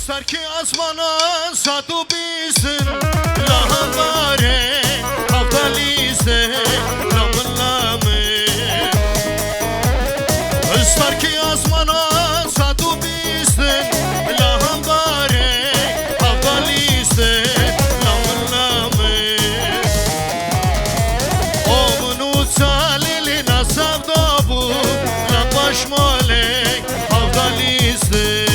Sarki asmana satu bizin lahambare haftaliste lamın lamı Sarki asmana satu bizin lahambare haftaliste lamın lamı Omunu salili nasavda bu labaş molek haftaliste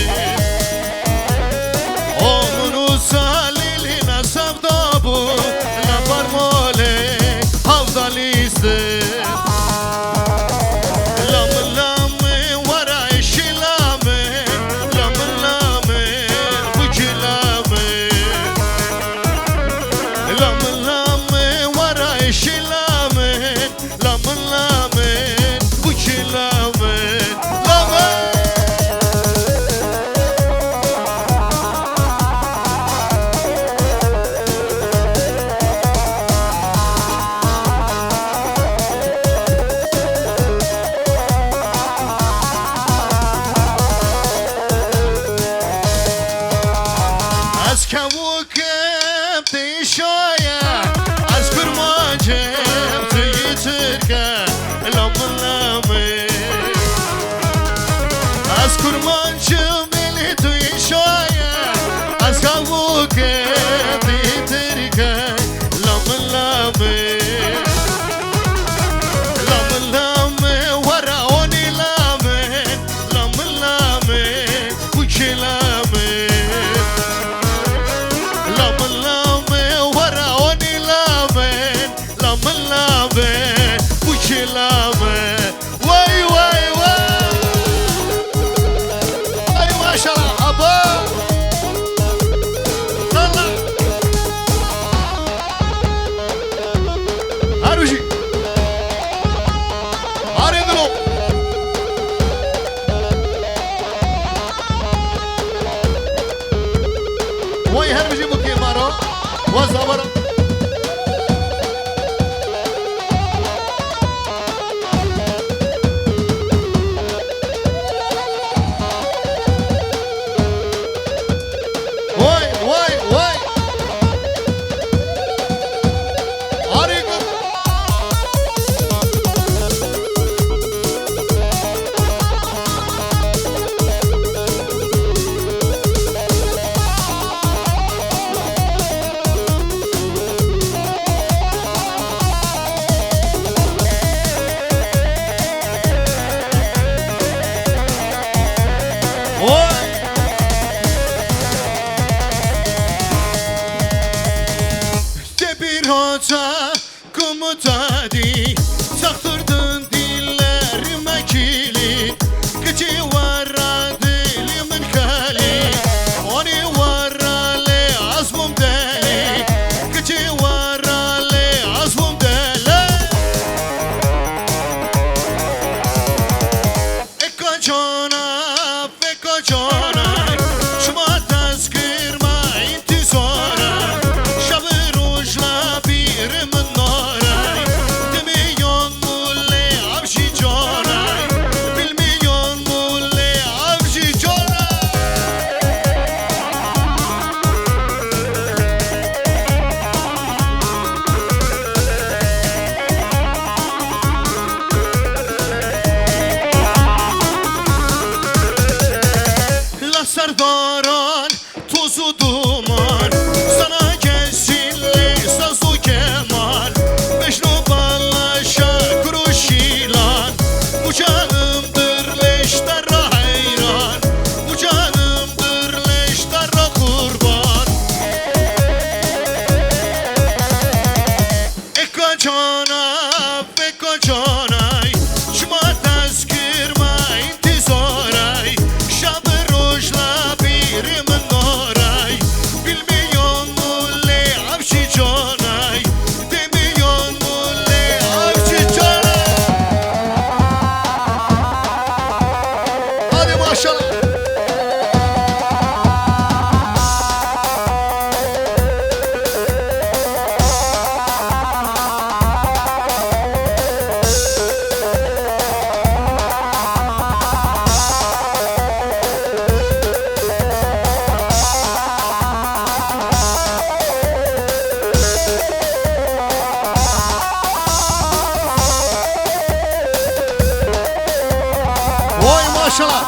maşallah.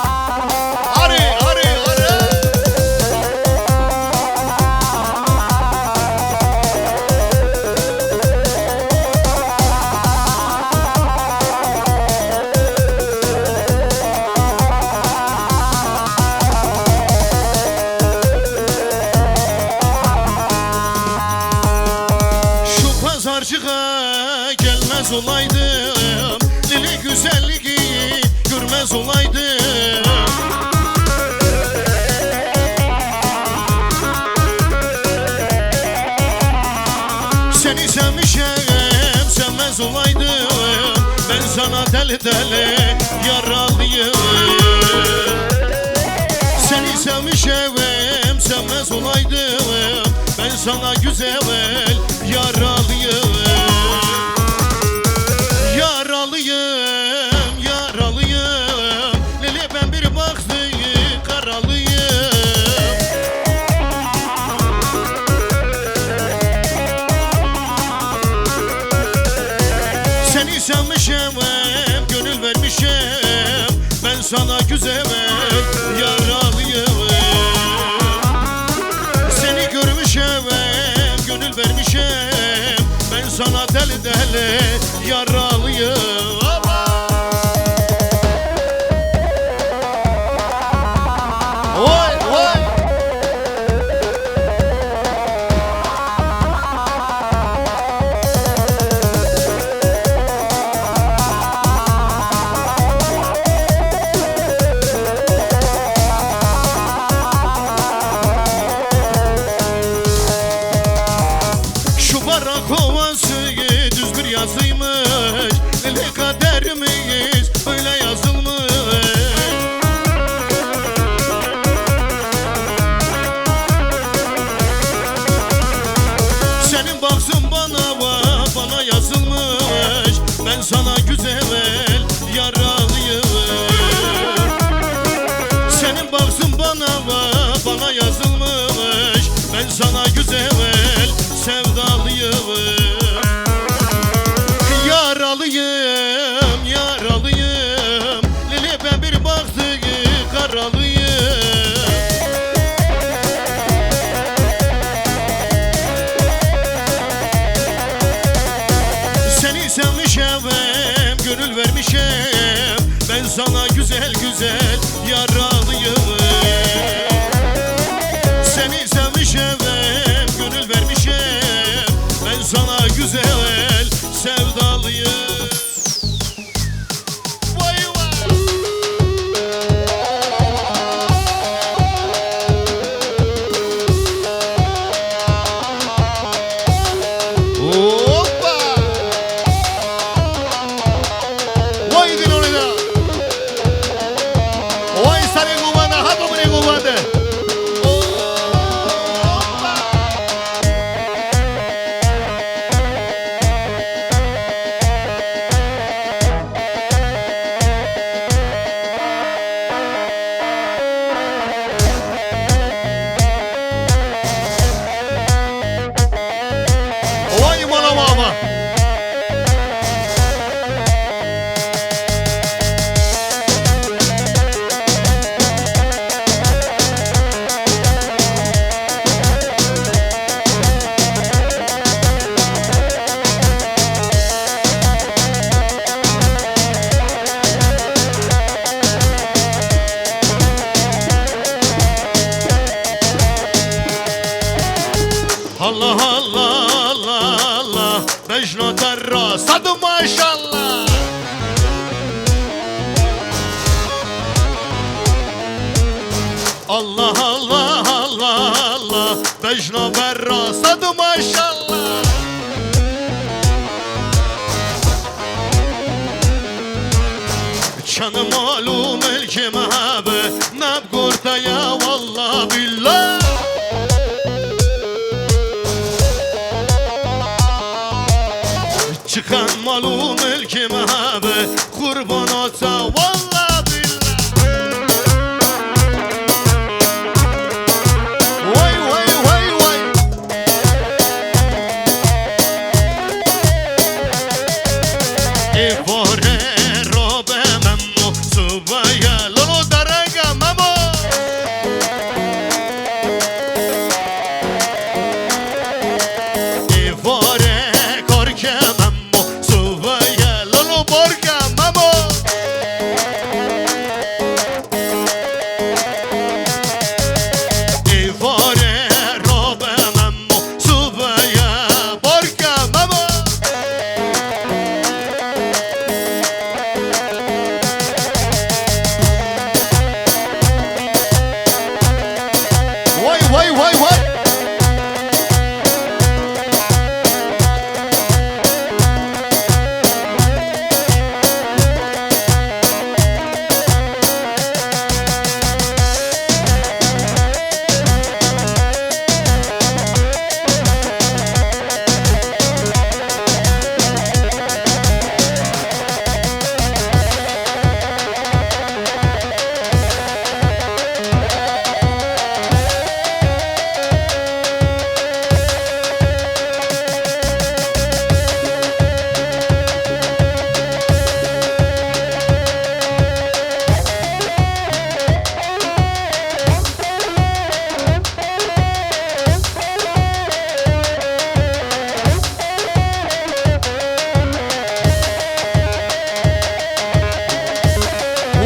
Arı arı arı. Şu pazarcığa gelmez olaydım, Lili güzelliği görmez olaydım. Seni sevmişim, sevmez olaydım, ben sana deli deli yaralıyım. Seni sevmişim, sevmez olaydım, ben sana güzel yaralıyım. Yaralıyım, yaralıyım, Lili ben bir baktım karalıyım. Seni sevmişim, gönül vermişim, ben sana güzel yaralıyım. Seni görmüşüm, gönül vermişim, ben sana deli deli yaralıyım. Vay vay. Şu barak ovası düz bir yazıymış, Lili kaderimiz öyle yazılmış. Senin baksın bana yazılmış, ben sana güzel yaralıyım. Senin baksın bana yazılmış, ben sana güzel sevdalıyım. Yaralıyım, yaralıyım, Lili ben bir baktım karalıyım. Seni sevmişim, gönül vermişim, ben sana güzel güzel yaralıyım. Seni sevmişim, gönül vermişim, ben sana güzel sevdalıyım. Vay vay. Hoppa. Vay dinolida. Vay sari gubanda, hato mene gubanda. Vay mala mama. Allah Allah Allah Allah, Mecnun Terra sadı maşallah. Allah Allah Allah Allah, Mecnun Terra sadı maşallah. Canım malum elki mehabe, nab kurtaya vallah billah. Çıkan malum elki mehabe, kurban olsa vallah billah. Vay vay vay vay. E fore robe memnu subaya lo. لولو درنگا ماما ایواره کار که ماما سویه لولو برگا ماما ایواره رابه ماما سویه برگا ماما وای وای وای وای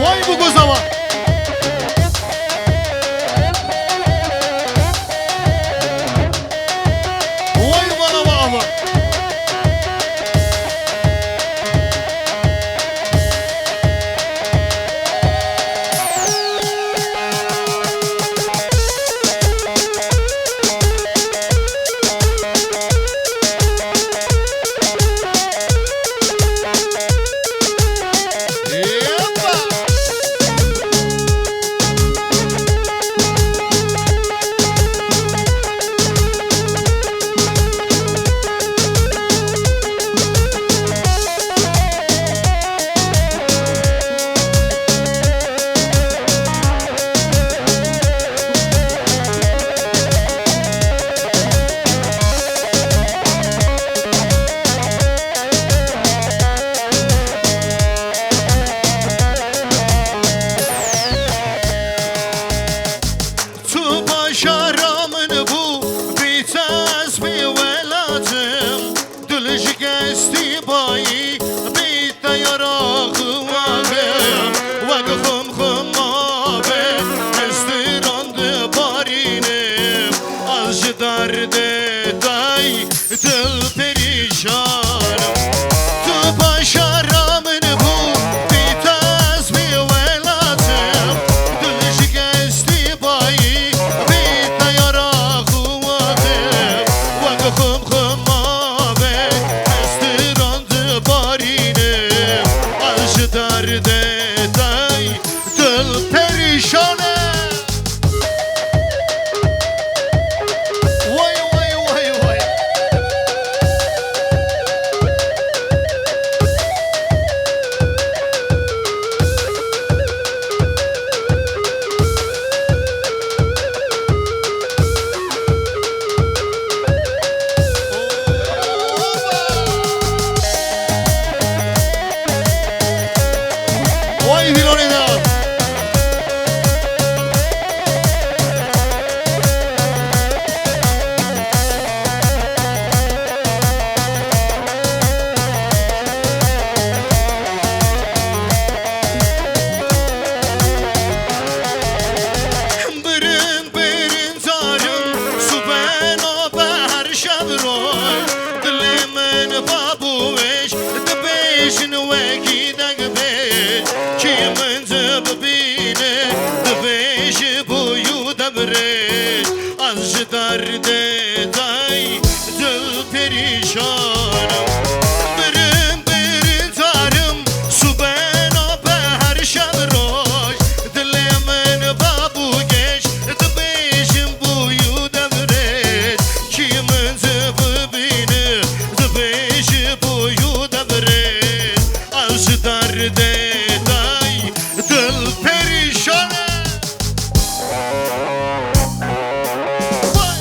وای بگو زمان وای بالا بابا Yepa! تو باشارامن بو بیتاز بی ولاتم دل شکستی بایی بیتا یارا خوابم وگه خم خم آبه استراند بارینم از درد دای دل پریشانم تو باشارامن بو بیتاز بی ولاتم دل شکستی بایی بیتا یارا خوابم وگه خم خم آبه استراند بارینم از درد دای دل پریشانه وای وای وای وای وای ویلونه دار برن برن زارم سوبنا بهر شب روی دل من بابوش دبیشن وگی دگبه کی من ببینه دبیش بویو دبرش از درد دای دل پریشانم برن برن زارم سوبنا بهر شب روی دل من بابوش دبیشن بویو دبرش کی من ببینه دبیش بویو دبرش از درد دای دل پریشانه وای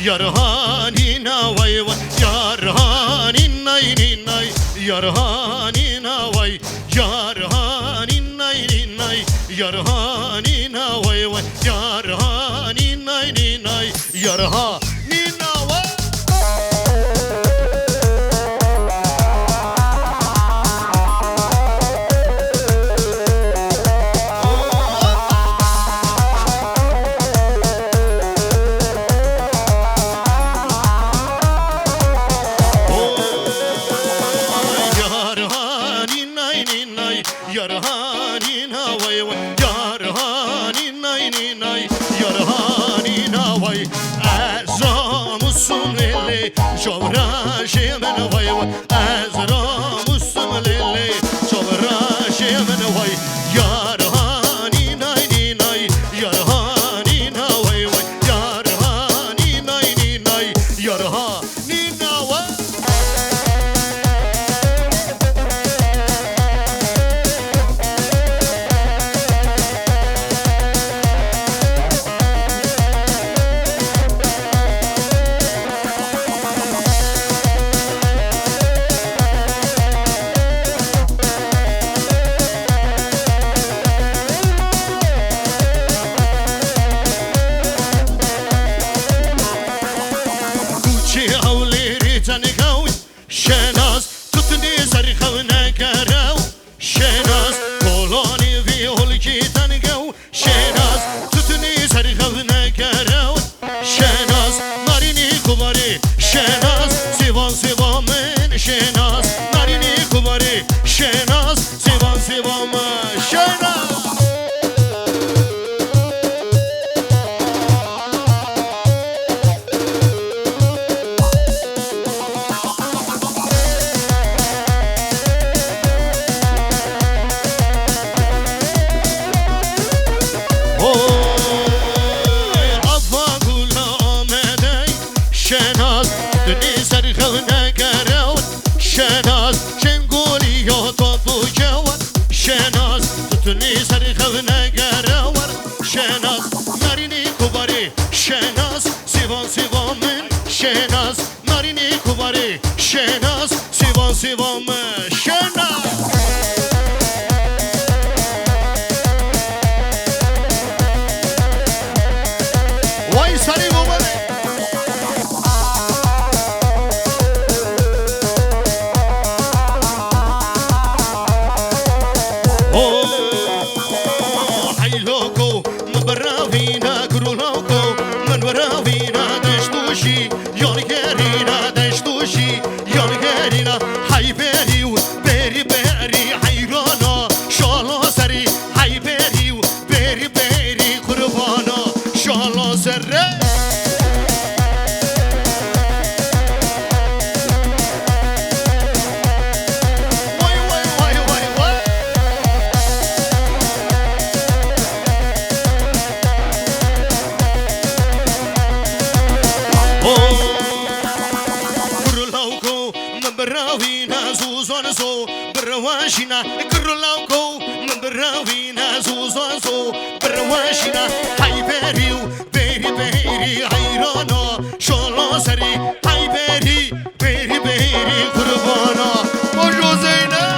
yarhanina vay vay yarhanina inay yarhanina vay yarhanina inay yarhanina vay vay yarhanina inay yarhanina vay yarhanina vay vay yarhanina inay yarhanina vay azramusun lele şovraşemen vay vay azramusun lele şovraşemen vay yarhanina inay yarhanina vay vay yarhanina inay yarhanina vay شناس tutuni sarxavna karau شناس koloni vi holki tangau شناس tutuni sarxavna karau شناس narini kubari شناس sivan sivamen شناس narini kubari شناس sivan sivamen شناس شناس دنی سرخونه گرون شناس چنگولی یا تو بجون شناس دنی سرخونه گرون شناس نارینی کوباری شناس سیوان سیوان من شناس نارینی کوباری شناس سیوان سیوان من شناس وای سری کوباری براوینا زوزان زو برواشینا کرلاوکو براوینا زوزان زو برواشینا های بریو بری بری حیرانا شالا سری های بری بری بری قربانا بجو زینه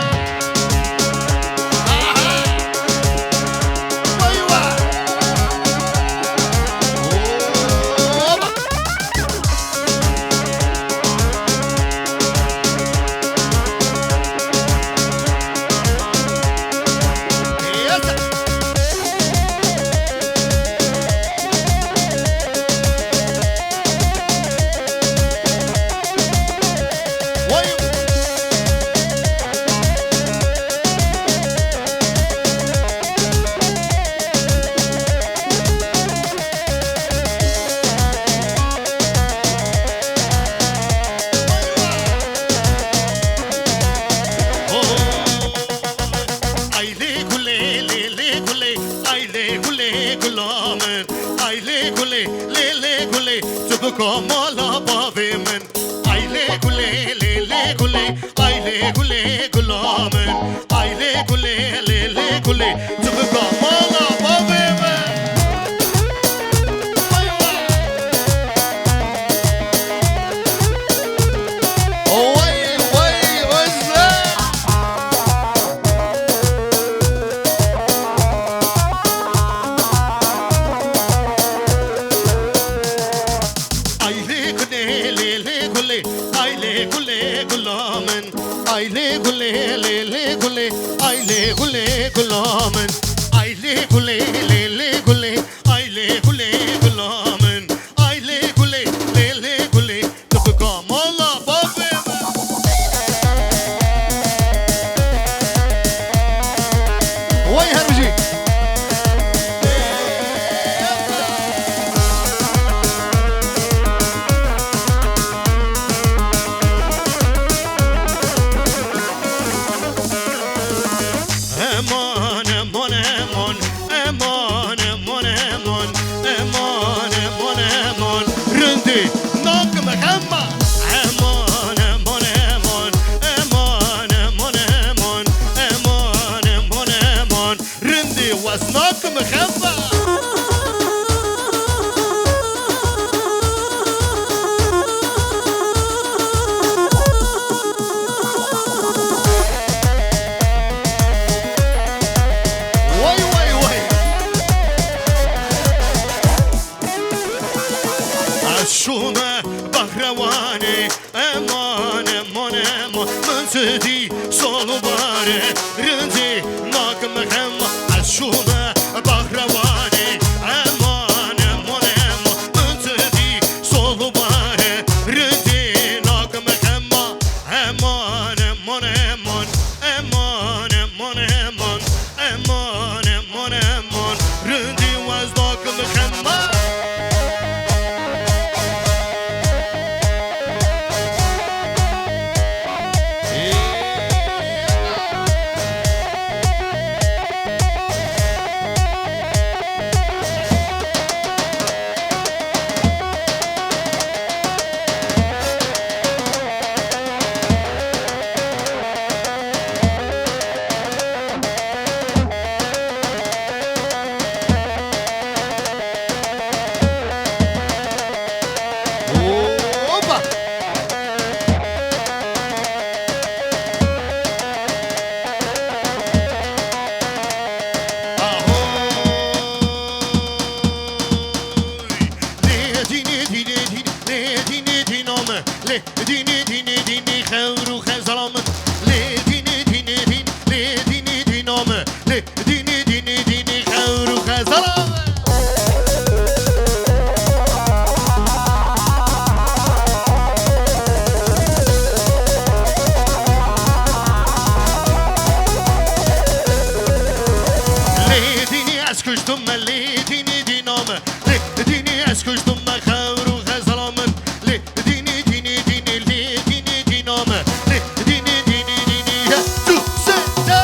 Kamala bavimin aile gule lele gule aile gule gulamen aile gule lele gule tıpkı kamala bavimin Aile gule lele gule aile gule gulamen aile gule lele gule aile gule gulamen aile gule lele gule tıpkı molla babe Vay herbici Eman eman eman eman eman eman eman eman eman Rindi nakım hemma Eman eman eman eman eman eman eman eman eman Rindi was nakım hemma شومه بهروانی امان امان امان من زدی سالو باره رندی ناکم هم از شومه بهروانی امان امان امان من زدی سالو باره رندی ناکم هم امان امان امان امان امان امان امان امان امان رندی واز ناکم هم Le dini dini dini khawru khazalam le dini dini dini le dini dinom le dini dini dini khawru khazalam le dini askuştum le dini dinom le dini askuştum khawru khazalam le dini dini dini le dini dinom le dini dini dini tu seta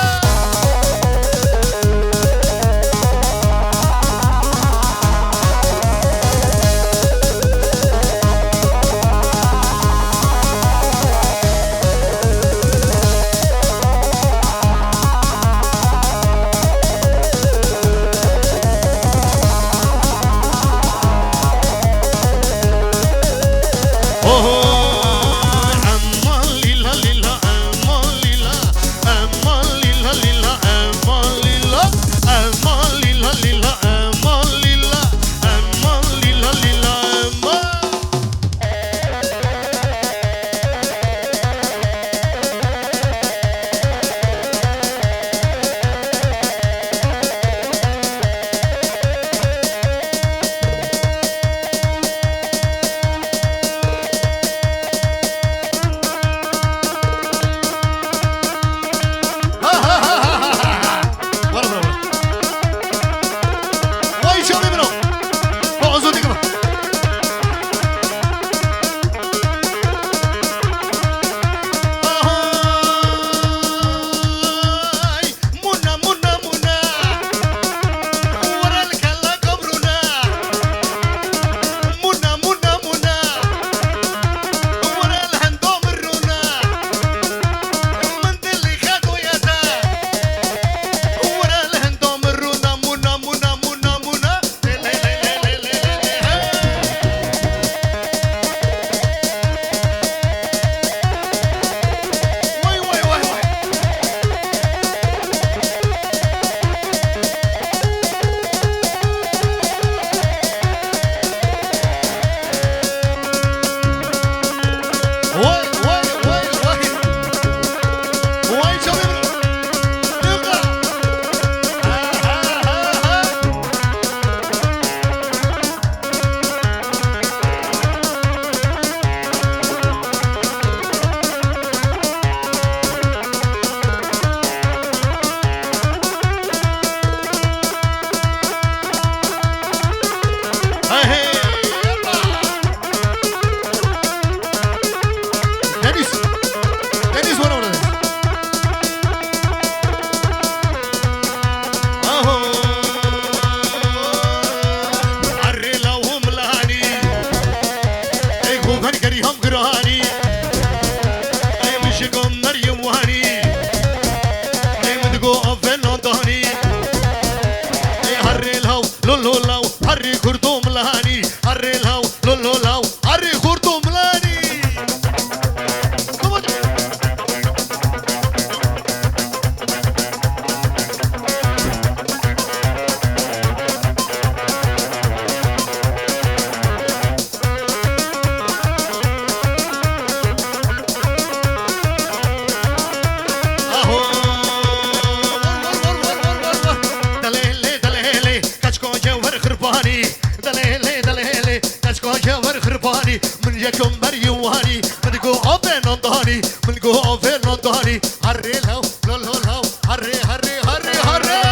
يكون بريواني منقو أفن نضاني منقو أفن نضاني هري لو لو لو لو هري هري هري هري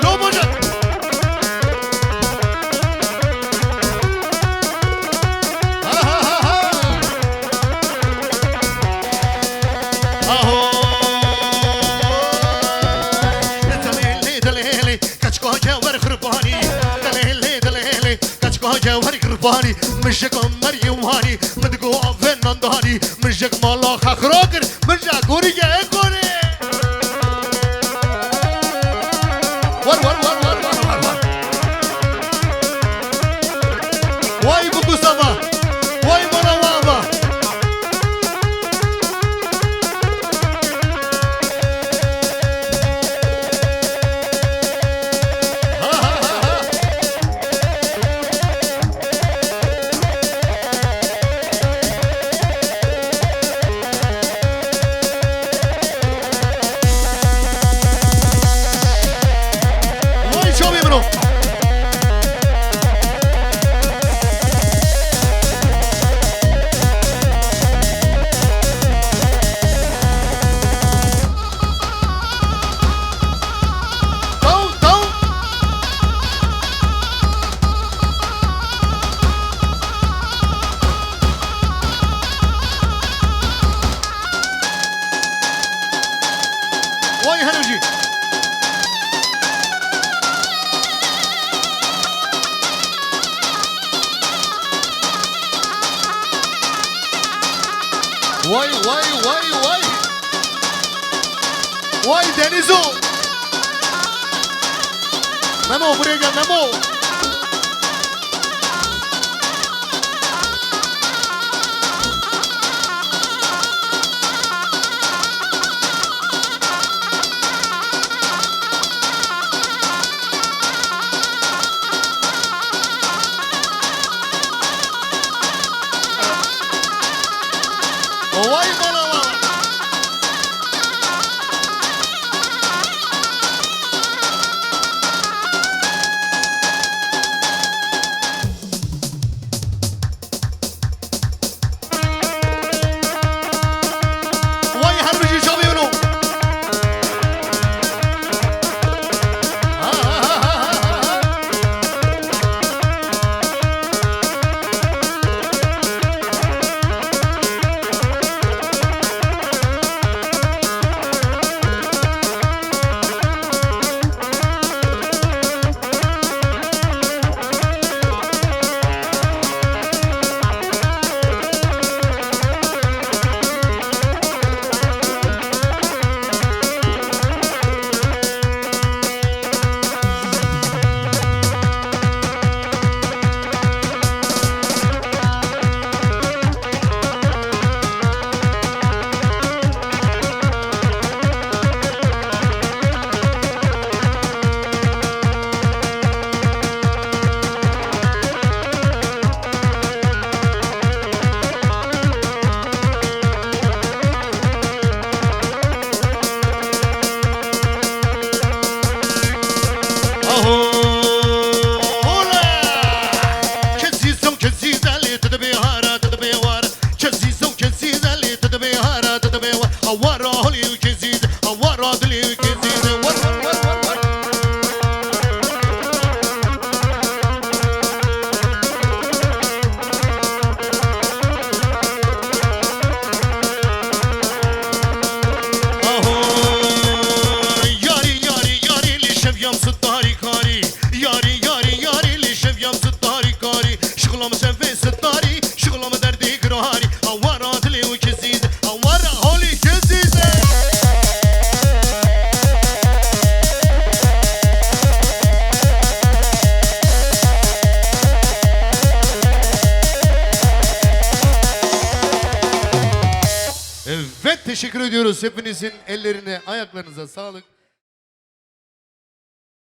لو موجود ها ها ها ها أهو دليلي دليلي كشكو جوار خرباني دليلي دليلي كشكو جوار خرباني مشك مريواني مدقو أفن نضاني مشك مالا خخراكر مشك غوري جاي غوري ور ور ور ور ور ور ور واي بوكو سما واي مانا وابا واي هنوجي واي واي واي واي واي دنيزو مامو بريجا مامو واي مالا مالا واي هنرجي شو بيقولوا Evet, teşekkür ediyoruz hepinizin ellerine, ayaklarınıza sağlık.